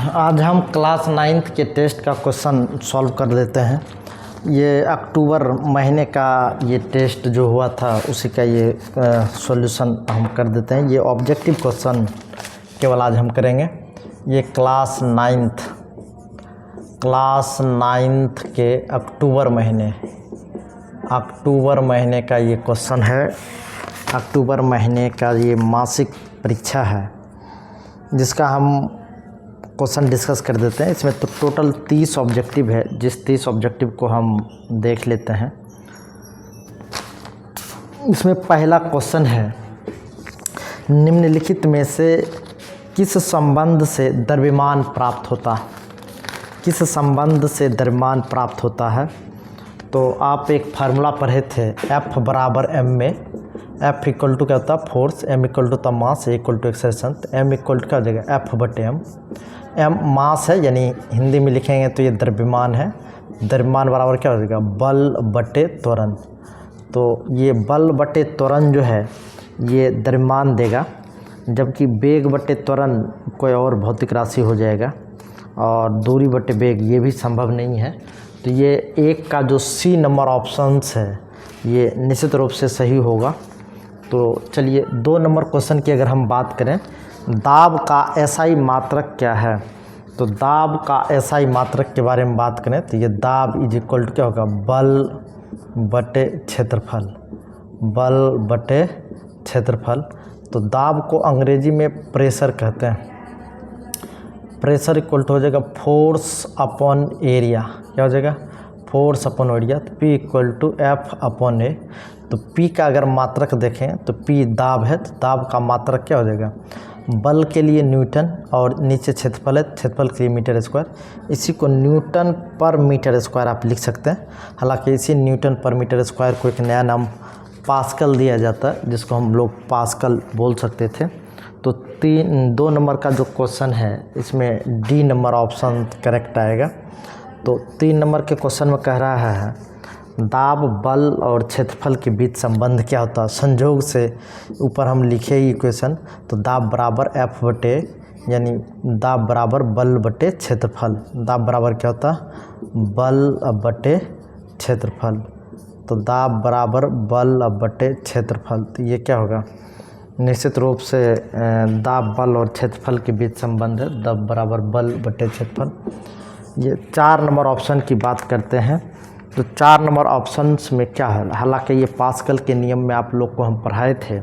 आज हम class 9th के टेस्ट का क्वेश्चन सॉल्व कर देते हैं। ये अक्टूबर महीने का ये टेस्ट जो हुआ था उसी का ये सॉल्यूशन हम कर देते हैं। ये ऑब्जेक्टिव क्वेश्चन केवल आज हम करेंगे। ये क्लास 9th के अक्टूबर महीने का ये क्वेश्चन है। अक्टूबर महीने का ये मासिक परीक्षा है जिसका हम क्वेश्चन डिस्कस कर देते हैं। इसमें तो टोटल 30 ऑब्जेक्टिव है, जिस 30 ऑब्जेक्टिव को हम देख लेते हैं। इसमें पहला क्वेश्चन है, निम्नलिखित में से किस संबंध से द्रव्यमान प्राप्त होता है। तो आप एक फार्मूला पढ़े थे, F बराबर m में F इक्वल टू क्या होता है, फोर्स, m इक्वल टू होता mass, A equal to acceleration. m equal to क्या हो जाएगा, F बटे m। m मास है, यानी हिंदी में लिखेंगे तो ये द्रव्यमान है। द्रव्यमान बराबर क्या हो जाएगा, बल बटे त्वरण। तो ये बल बटे त्वरण जो है ये द्रव्यमान देगा, जबकि वेग बटे त्वरण कोई और भौतिक राशि हो जाएगा, और दूरी बटे वेग ये भी संभव नहीं है। तो ये एक का जो सी नंबर ऑप्शंस है ये निश्चित रूप से सही होगा। तो चलिए 2 नंबर क्वेश्चन की अगर हम बात करें, दाब का एसआई मात्रक क्या है। तो दाब का एसआई मात्रक के बारे में बात करें तो ये दाब इज इक्वल टू क्या होगा, बल बटे क्षेत्रफल। तो दाब को अंग्रेजी में प्रेशर कहते हैं। प्रेशर इक्वल टू हो जाएगा फोर्स अपॉन एरिया। क्या हो जाएगा, फोर्स अपॉन एरिया। तो P equal to F upon A. तो P का अगर मात्रक देखें तो P दाब है, तो दाब का मात्रक क्या हो जाएगा, बल के लिए न्यूटन और नीचे क्षेत्रफल है, क्षेत्रफल के लिए मीटर स्क्वायर। इसी को न्यूटन पर मीटर स्क्वायर आप लिख सकते हैं। हालांकि इसी न्यूटन पर मीटर स्क्वायर को एक नया नाम पास्कल दिया जाता है, जिसको हम लोग पास्कल बोल सकते थे। तो 2 नंबर का जो क्वेश्चन है इसमें डी नंबर ऑप्शन करेक्ट आएगा। तो 3 नंबर के क्वेश्चन में कह रहा है, दाब, बल और क्षेत्रफल के बीच संबंध क्या होता है। संयोग से ऊपर हम लिखे ही इक्वेशन, तो दाब बराबर F बटे, यानी दाब बराबर बल बटे क्षेत्रफल। दाब बराबर क्या होता है, बल बटे क्षेत्रफल। तो दाब बराबर बल बटे क्षेत्रफल। तो ये क्या होगा, निश्चित रूप से दाब, बल और क्षेत्रफल के बीच संबंध है, दाब बराबर बल बटे क्षेत्रफल। ये 4 नंबर ऑप्शन की बात करते हैं। तो 4 नंबर ऑप्शंस में क्या है, हालांकि ये पास्कल के नियम में आप लोग को हम पढ़ाए थे।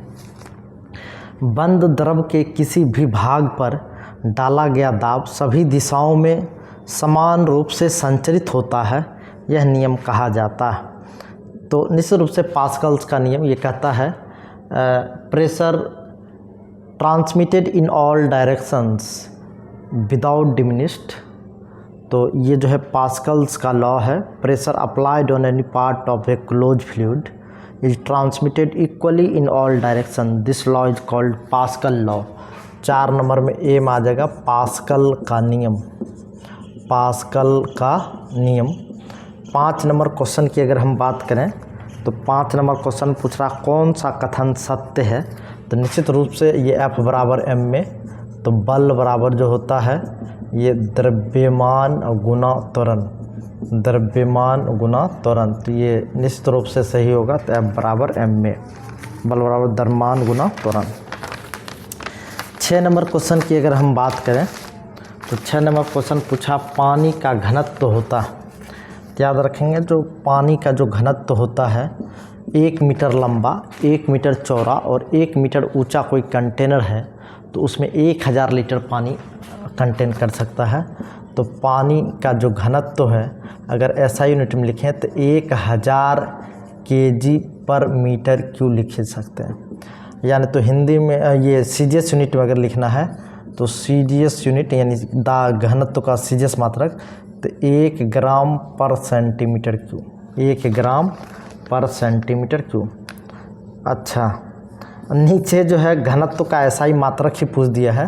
बंद द्रव के किसी भी भाग पर डाला गया दाब सभी दिशाओं में समान रूप से संचरित होता है, यह नियम कहा जाता है। तो निश्चित रूप से पास्कल्स का नियम ये कहता है, pressure transmitted in all directions without diminished. तो ये जो है पास्कल्स का लॉ है, pressure applied on any part of A close fluid is transmitted equally in all direction, this law is called pascal law. 4 number में ए में आ जाएगा pascal का नियम। 5 नंबर क्वेश्चन की अगर हम बात करें तो 5 नंबर क्वेश्चन पूछ रहा कौन सा कथन सत्य है। तो निश्चित रूप से ये F बराबर m में, तो बल बराबर जो होता है ये द्रव्यमान गुना त्वरण। तो ये निश्चित रूप से सही होगा। तो F बराबर m में, बल बराबर द्रव्यमान गुना त्वरण। 6 नंबर क्वेश्चन की अगर हम बात करें तो 6 नंबर क्वेश्चन पूछा पानी का घनत्व होता है। याद रखेंगे, जो पानी का जो घनत्व होता है, 1 मीटर लंबा, 1 मीटर चौड़ा और 1 मीटर ऊंचा कोई कंटेनर है, तो उसमें 1000 लीटर पानी कंटेन कर सकता है। तो पानी का जो घनत्व है अगर ऐसा यूनिट में लिखें तो 1000 kg पर मीटर क्यूब लिख सकते हैं। यानी तो हिंदी में ये सीजीएस यूनिट में अगर लिखना है तो सीजीएस यूनिट यानी घनत्व का सीजीएस मात्रक, तो 1 ग्राम पर सेंटीमीटर क्यूब, 1 ग्राम पर सेंटीमीटर क्यूब। अच्छा, नीचे जो है घनत्व का एसआई मात्रक ही पूछ दिया है,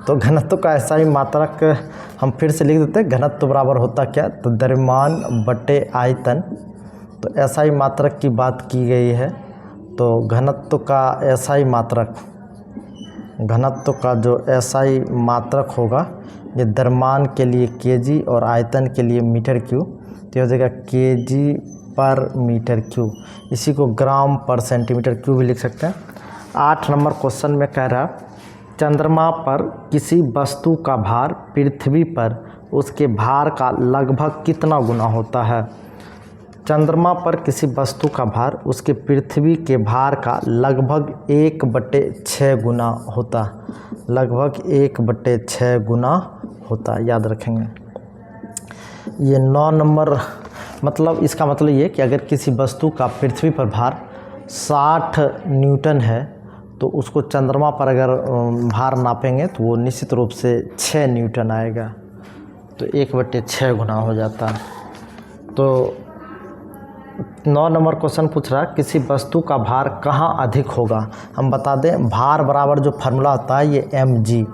तो घनत्व का एसआई मात्रक हम फिर से लिख देते हैं। घनत्व बराबर होता क्या, तो द्रव्यमान बटे आयतन। तो एसआई मात्रक की बात की गई है, तो घनत्व का एसआई मात्रक, घनत्व का जो एसआई मात्रक होगा ये द्रव्यमान के लिए केजी और आयतन के लिए मीटर क्यूब, तो ये हो जाएगा केजी पर मीटर क्यूब। इसी को ग्राम पर सेंटीमीटर क्यूब भी लिख सकते हैं। 8 नंबर क्वेश्चन में कह रहा चंद्रमा पर किसी वस्तु का भार पृथ्वी पर उसके भार का लगभग कितना गुना होता है। चंद्रमा पर किसी वस्तु का भार उसके पृथ्वी के भार का लगभग 1/6 गुना होता, लगभग 1/6 गुना होता, याद रखेंगे। ये 9 नंबर मतलब इसका मतलब ये कि अगर किसी वस्तु का पृथ्वी पर भार 60 न्यूटन है तो उसको चंद्रमा पर अगर भार नापेंगे तो वो निश्चित रूप से 6 न्यूटन आएगा, तो 1/6 गुना हो जाता है। तो 9 नंबर क्वेश्चन पूछ रहा किसी वस्तु का भार कहाँ अधिक होगा। हम बता दें भार बराबर जो फार्मूला होता है ये mg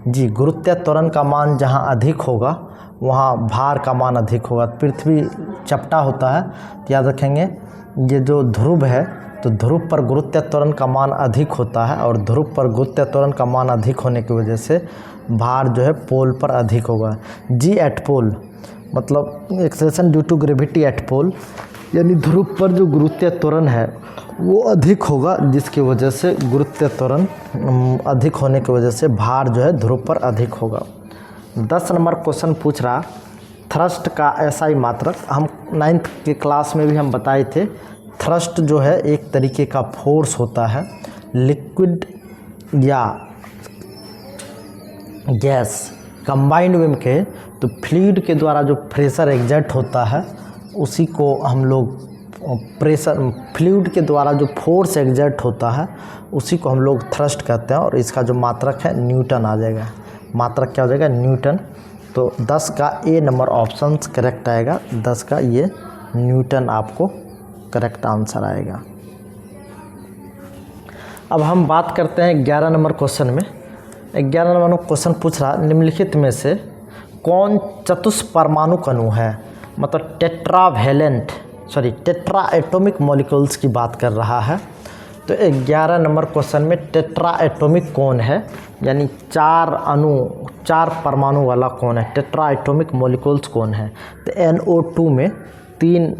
जी, गुरुत्व त्वरण का मान जहाँ अधिक होगा वहाँ भार का मान अधिक होगा। पृथ्वी चपटा होता है तो याद रखेंगे ये जो ध्रुव है तो ध्रुव पर गुरुत्व त्वरण का मान अधिक होता है और ध्रुव पर गुरुत्व त्वरण का मान अधिक होने की वजह से भार जो है पोल पर अधिक होगा। जी एट पोल मतलब acceleration due to gravity at pole, यानी ध्रुव पर जो गुरुत्व त्वरण है वो अधिक होगा, जिसकी वजह से गुरुत्व त्वरण अधिक होने की वजह से भार जो है ध्रुव पर अधिक होगा। 10 नंबर क्वेश्चन पूछ रहा थ्रस्ट का एसआई मात्रक। हम 9th के क्लास में भी हम बताए थे थ्रस्ट जो है एक तरीके का फोर्स होता है, लिक्विड या गैस कंबाइंड में के तो फ्लूइड के द्वारा जो प्रेशर एग्जर्ट होता है उसी को हम लोग प्रेशर, फ्लूइड के द्वारा जो फोर्स एग्जर्ट होता है उसी को हम लोग थ्रस्ट कहते हैं और इसका जो मात्रक है न्यूटन आ जाएगा। मात्रक क्या हो जाएगा न्यूटन। तो 10 का ए नंबर ऑप्शन करेक्ट आएगा, 10 का ये न्यूटन आपको करेक्ट आंसर आएगा। अब हम बात करते हैं 11 नंबर क्वेश्चन में। 11 नंबर क्वेश्चन पूछ रहा निम्नलिखित में से कौन चतुष्परमाणु अणु है, मतलब टेट्रा एटॉमिक मॉलिक्यूल्स की बात कर रहा है। तो 11 नंबर क्वेश्चन में टेट्रा एटॉमिक कौन है, यानी 4 परमाणु वाला कौन है, टेट्रा एटॉमिक मॉलिक्यूल्स कौन है। तो NO2 में 3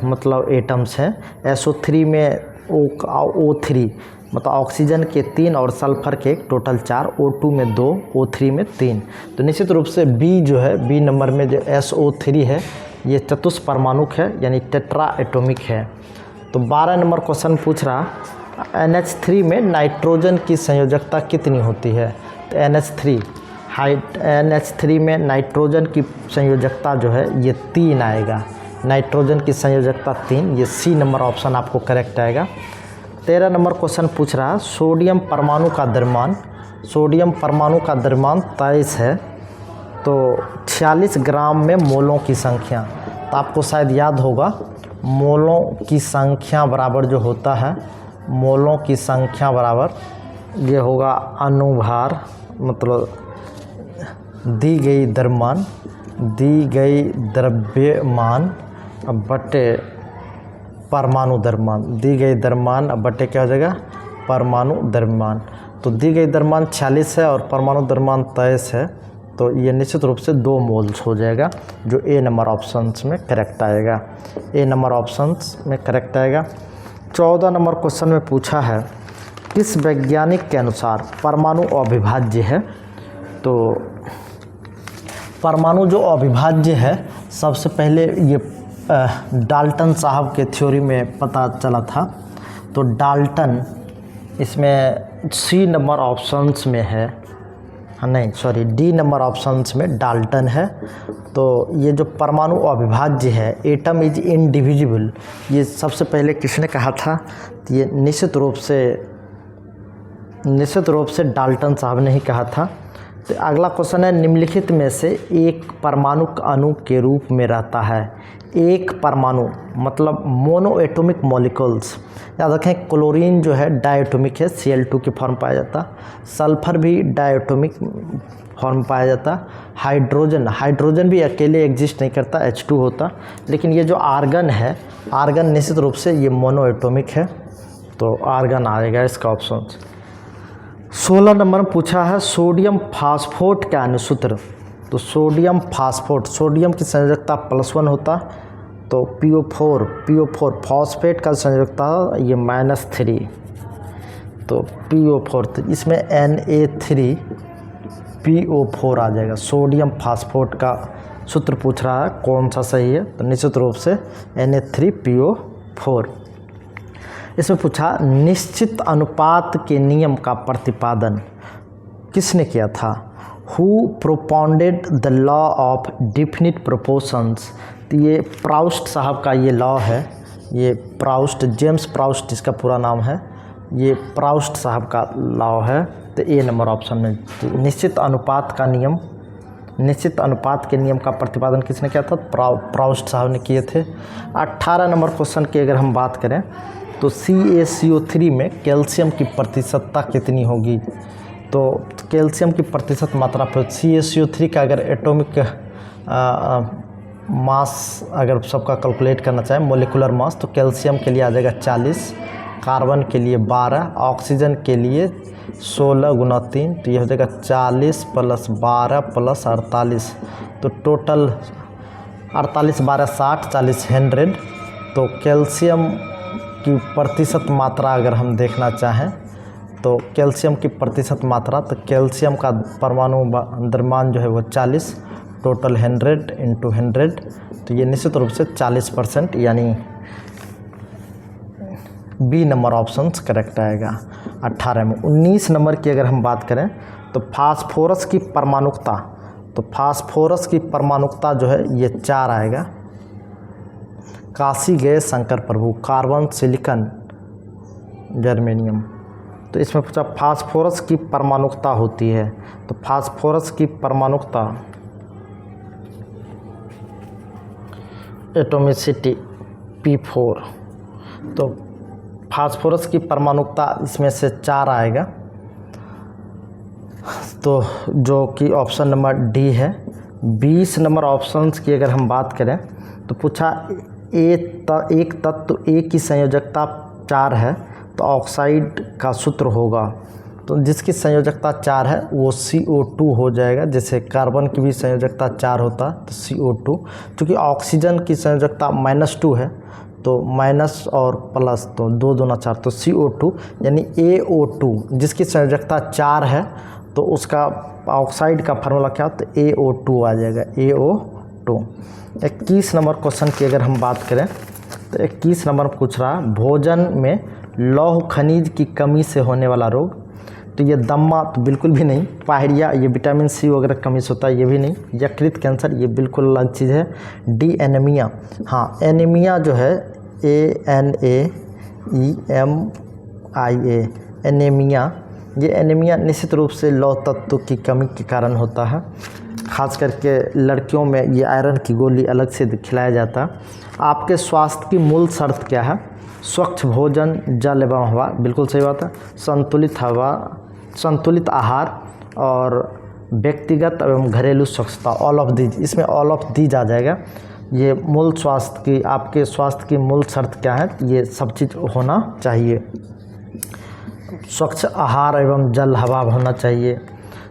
मतलब एटम्स हैं, SO3 में O3 मतलब ऑक्सीजन के 3 और सल्फर के टोटल 4, O2 में 2, O3 में 3। तो निश्चित रूप से B जो है, B नंबर में जो SO3 है ये चतुष्परमाणुक है, यानी टेट्रा एटॉमिक है। तो 12 नंबर क्वेश्चन पूछ रहा NH3 में नाइट्रोजन की संयोजकता कितनी होती है। तो NH3 में नाइट्रोजन की संयोजकता जो है ये 3 आएगा, नाइट्रोजन की संयोजकता 3, ये सी नंबर ऑप्शन आपको करेक्ट आएगा। 13 नंबर क्वेश्चन पूछ रहा सोडियम परमाणु का द्रव्यमान, सोडियम परमाणु का द्रव्यमान 23 है, तो 46 ग्राम में मोलों की संख्या। तो आपको शायद याद होगा मोलों की संख्या बराबर जो होता है, मोलों की संख्या बराबर ये होगा अनुभार, मतलब दी गई द्रव्यमान बटे परमाणु द्रव्यमान, दी गई द्रव्यमान बटे क्या हो जाएगा परमाणु द्रव्यमान। तो दी गई द्रव्यमान 46 है और परमाणु द्रव्यमान 23 है, तो ये निश्चित रूप से 2 मोल्स हो जाएगा, जो ए नंबर ऑप्शंस में करेक्ट आएगा, ए नंबर ऑप्शंस में करेक्ट आएगा। 14 नंबर क्वेश्चन में पूछा है किस वैज्ञानिक के अनुसार परमाणु अविभाज्य है। तो परमाणु जो अविभाज्य है सबसे पहले ये डाल्टन साहब के थ्योरी में पता चला था। तो डाल्टन इसमें सी नंबर ऑप्शंस में है, नहीं सॉरी डी नंबर ऑप्शंस में डाल्टन है। तो ये जो परमाणु अविभाज्य है, एटम इज इनडिविजिबल, ये सबसे पहले किसने कहा था। तो ये निश्चित रूप से डाल्टन साहब ने ही कहा था। तो अगला क्वेश्चन है निम्नलिखित में से एक परमाणु अणु के रूप में रहता है। एक परमाणु मतलब मोनो एटॉमिक मॉलिक्यूल्स, याद रखें क्लोरीन जो है डायटोमिक है, Cl2 के फॉर्म पाया जाता, सल्फर भी डायटोमिक फॉर्म पाया जाता, हाइड्रोजन भी अकेले एग्जिस्ट नहीं करता, H2 होता। लेकिन ये जो आर्गन है, आर्गन निश्चित रूप से ये मोनो एटॉमिक है, तो आर्गन आएगा इसका ऑप्शन। 16 नंबर में पूछा है सोडियम फास्फोट का अनुसूत्र। तो सोडियम फास्फोट, सोडियम की संयोजकता +1 होता, तो PO4 फॉस्फेट का संयोजकता ये -3, तो PO4, तो इसमें Na3PO4 आ जाएगा। सोडियम फास्फोट का सूत्र पूछ रहा है कौन सा सही है, तो निश्चित रूप से Na3PO4। इसमें पूछा निश्चित अनुपात के नियम का प्रतिपादन किसने किया था? Who propounded the law of definite proportions? तो ये प्राउस्ट साहब का ये लॉ है, ये प्राउस्ट, जेम्स प्राउस्ट इसका पूरा नाम है, ये प्राउस्ट साहब का लॉ है। तो ए नंबर ऑप्शन में निश्चित अनुपात का नियम, निश्चित अनुपात के नियम का प्रतिपादन किसने किया था? प्राउस्ट साहब ने किए थे। 18 नंबर क्वेश्चन की अगर हम बात करें तो CaCO3 में कैल्शियम की प्रतिशतता कितनी होगी? तो कैल्शियम की प्रतिशत मात्रा पर CaCO3 का अगर एटॉमिक मास अगर सबका कैलकुलेट करना चाहे, मोलिकुलर मास, तो कैल्शियम के लिए आ जाएगा 40, कार्बन के लिए 12, ऑक्सीजन के लिए 16 × 3, तो ये हो जाएगा 40 + 12 + 48, तो टोटल 48 12 60, 40 100। तो कैल्शियम की प्रतिशत मात्रा अगर हम देखना चाहें तो कैल्शियम की प्रतिशत मात्रा, तो कैल्शियम का परमाणु द्रव्यमान जो है वो 40, टोटल 100 × 100, तो ये निश्चित रूप से 40%, यानी बी नंबर ऑप्शन करेक्ट आएगा 18 में। 19 नंबर की अगर हम बात करें तो फास्फोरस की परमाणुकता, तो फास्फोरस की परमाणुकता जो है ये 4 आएगा। काशी गए शंकर प्रभु, कार्बन, सिलिकॉन, जर्मेनियम, तो इसमें पूछा फास्फोरस की परमाणुकता होती है, तो फास्फोरस की परमाणुकता एटॉमिसिटी P4, तो फास्फोरस की परमाणुकता इसमें से 4 आएगा, तो जो कि ऑप्शन नंबर डी है। 20 नंबर ऑप्शंस की अगर हम बात करें तो पूछा एक तत्व A की संयोजकता 4 है तो ऑक्साइड का सूत्र होगा, तो जिसकी संयोजकता 4 है वो CO2 हो जाएगा। जैसे कार्बन की भी संयोजकता 4 होता तो CO2, क्योंकि ऑक्सीजन की संयोजकता -2 है तो माइनस और प्लस, तो 2 दूना 4, तो CO2 यानी AO2 जिसकी संयोजकता 4 है तो उसका ऑक्साइड का फार्मूला क्या, तो AO2 आ जाएगा, AO2। 21 नंबर क्वेश्चन की अगर हम बात करें तो 21 नंबर पूछ रहा है भोजन में लौह खनिज की कमी से होने वाला रोग, तो ये दम्मा तो बिल्कुल भी नहीं, पायरिया ये विटामिन सी वगैरह कमी से होता है, ये भी नहीं, यकृत कैंसर ये बिल्कुल अलग चीज़ है। डी एनीमिया, हाँ एनीमिया जो है ANAEMIA, एनीमिया, ये एनीमिया निश्चित रूप से लौह तत्व की कमी के कारण होता है, खास करके लड़कियों में ये आयरन की गोली अलग से खिलाया जाता है। आपके स्वास्थ्य की मूल शर्त क्या है? स्वच्छ भोजन, जल एवं हवा, बिल्कुल सही बात है। संतुलित हवा, संतुलित आहार और व्यक्तिगत एवं घरेलू स्वच्छता, ऑल ऑफ दीज, इसमें ऑल ऑफ दीज आ जाएगा। ये मूल स्वास्थ्य की, आपके स्वास्थ्य की मूल शर्त क्या है? ये सब चीज़ होना चाहिए। स्वच्छ आहार एवं जल हवा होना चाहिए,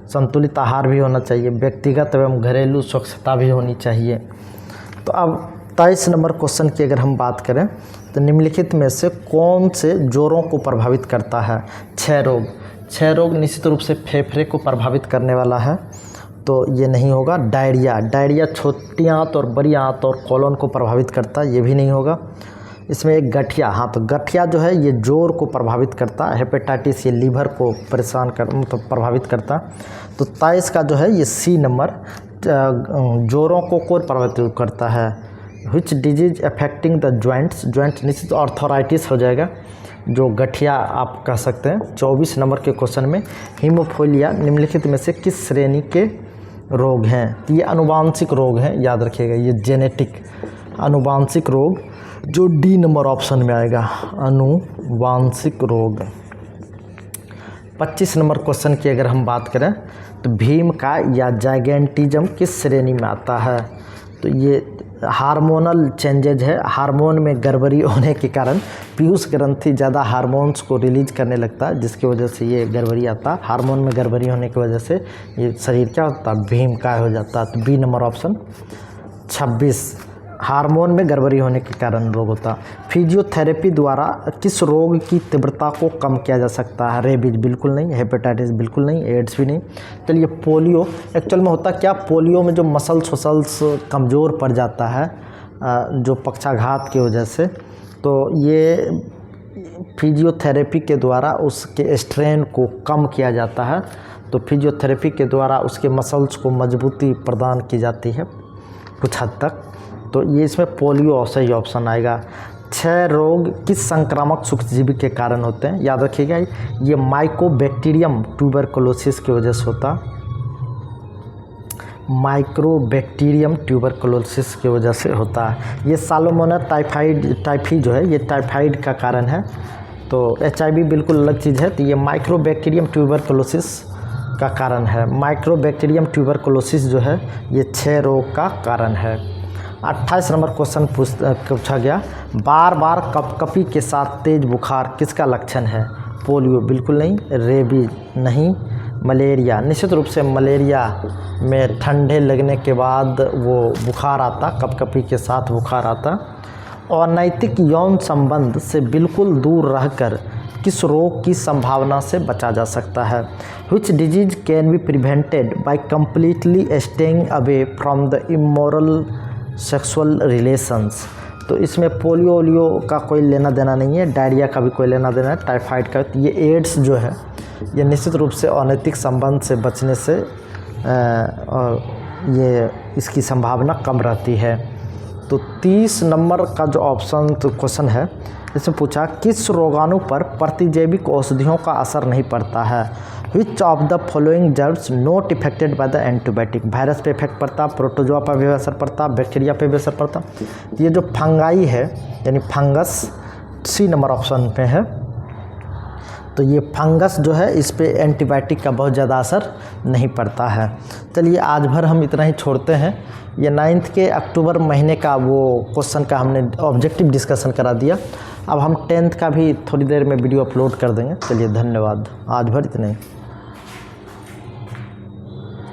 संतुलित आहार भी होना चाहिए, व्यक्तिगत एवं घरेलू स्वच्छता भी होनी चाहिए। तो अब 23 नंबर क्वेश्चन की अगर हम बात करें तो निम्नलिखित में से कौन से जोड़ों को प्रभावित करता है? क्षय रोग, क्षय रोग निश्चित रूप से फेफड़े को प्रभावित करने वाला है, तो ये नहीं होगा। डायरिया, डायरिया छोटी आंत और बड़ी आंत और कॉलन को प्रभावित करता है, ये भी नहीं होगा। इसमें एक गठिया, हाँ तो गठिया जो है ये जोड़ को प्रभावित करता है। हेपेटाइटिस ये लीवर को परेशान कर मतलब प्रभावित करता है। तो 23 का जो है ये सी नंबर, जोड़ों को कौन प्रभावित करता है? Which disease affecting the joints, joint निश्चित आर्थराइटिस हो जाएगा, जो गठिया आप कह सकते हैं। 24 नंबर के क्वेश्चन में हीमोफीलिया निम्नलिखित में से किस श्रेणी के रोग हैं? तो ये अनुवांशिक रोग हैं, याद रखिएगा, ये जेनेटिक अनुवांशिक रोग, जो डी नंबर ऑप्शन में आएगा, अनुवांशिक रोग। 25 नंबर क्वेश्चन की अगर हम बात करें तो भीम का या जाइगेंटिज्म किस श्रेणी में आता है? तो ये हार्मोनल चेंजेज है, हार्मोन में गड़बड़ी होने के कारण पीयूष ग्रंथि ज़्यादा हार्मोन्स को रिलीज करने लगता है, जिसकी वजह से ये गड़बड़ी आता है। हार्मोन में गड़बड़ी होने की वजह से ये शरीर क्या होता है, भीमकाय हो जाता है। तो बी नंबर ऑप्शन 26, हार्मोन में गड़बड़ी होने के कारण रोग होता है। फिजियोथेरेपी द्वारा किस रोग की तीव्रता को कम किया जा सकता है? रेबीज बिल्कुल नहीं, हेपेटाइटिस बिल्कुल नहीं, एड्स भी नहीं। चलिए पोलियो, एक्चुअल में होता क्या, पोलियो में जो मसल्स कमज़ोर पड़ जाता है जो पक्षाघात की वजह से, तो ये फिजियोथेरेपी के द्वारा उसके स्ट्रेन को कम किया जाता है। तो फिजियोथेरेपी के द्वारा उसके मसल्स को मजबूती प्रदान की जाती है कुछ हद तक। तो ये इसमें पोलियो सही ऑप्शन आएगा। 6 रोग किस संक्रामक सूक्ष्मजीवी के कारण होते हैं? याद रखिएगा, ये माइकोबैक्टीरियम ट्यूबरकुलोसिस की वजह से होता, माइक्रोबैक्टीरियम ट्यूबरकुलोसिस की वजह से होता है। ये साल्मोनेला टाइफी जो है, ये टाइफाइड का कारण है। तो HIV बिल्कुल अलग चीज़ है। तो ये माइक्रोबैक्टीरियम ट्यूबरकुलोसिस का कारण है। माइक्रोबैक्टीरियम ट्यूबरकुलोसिस जो है ये 6 रोग का कारण है। 28 नंबर क्वेश्चन पूछा गया, बार बार कपकपी के साथ तेज बुखार किसका लक्षण है? पोलियो बिल्कुल नहीं, रेबीज नहीं, मलेरिया निश्चित रूप से, मलेरिया में ठंडे लगने के बाद वो बुखार आता, कपकपी के साथ बुखार आता। अनैतिक यौन संबंध से बिल्कुल दूर रहकर किस रोग की संभावना से बचा जा सकता है? Which disease can be prevented by completely staying away from the immoral sexual relations? तो इसमें पोलियो का कोई लेना देना नहीं है, डायरिया का भी कोई लेना देना है, टाइफाइड का। ये एड्स जो है ये निश्चित रूप से अनैतिक संबंध से बचने से ये इसकी संभावना कम रहती है। तो 30 नंबर का जो ऑप्शन तो क्वेश्चन है, इसमें पूछा किस रोगाणु पर प्रतिजैविक औषधियों का असर नहीं पड़ता है? Which of the following germs not affected by the antibiotic? Virus पे इफेक्ट पड़ता, प्रोटोजोआ पर भी असर पड़ता, बैक्टीरिया पे भी असर पड़ता। ये जो फंगाई है यानी फंगस, सी नंबर ऑप्शन पे है। तो ये फंगस जो है इस पे एंटीबायोटिक का बहुत ज़्यादा असर नहीं पड़ता है। चलिए आज भर हम इतना ही छोड़ते हैं। ये 9th के अक्टूबर महीने का वो क्वेश्चन का हमने ऑब्जेक्टिव डिस्कशन करा दिया। अब हम 10th का भी थोड़ी देर में वीडियो अपलोड कर देंगे। चलिए धन्यवाद, आज भर इतने ही।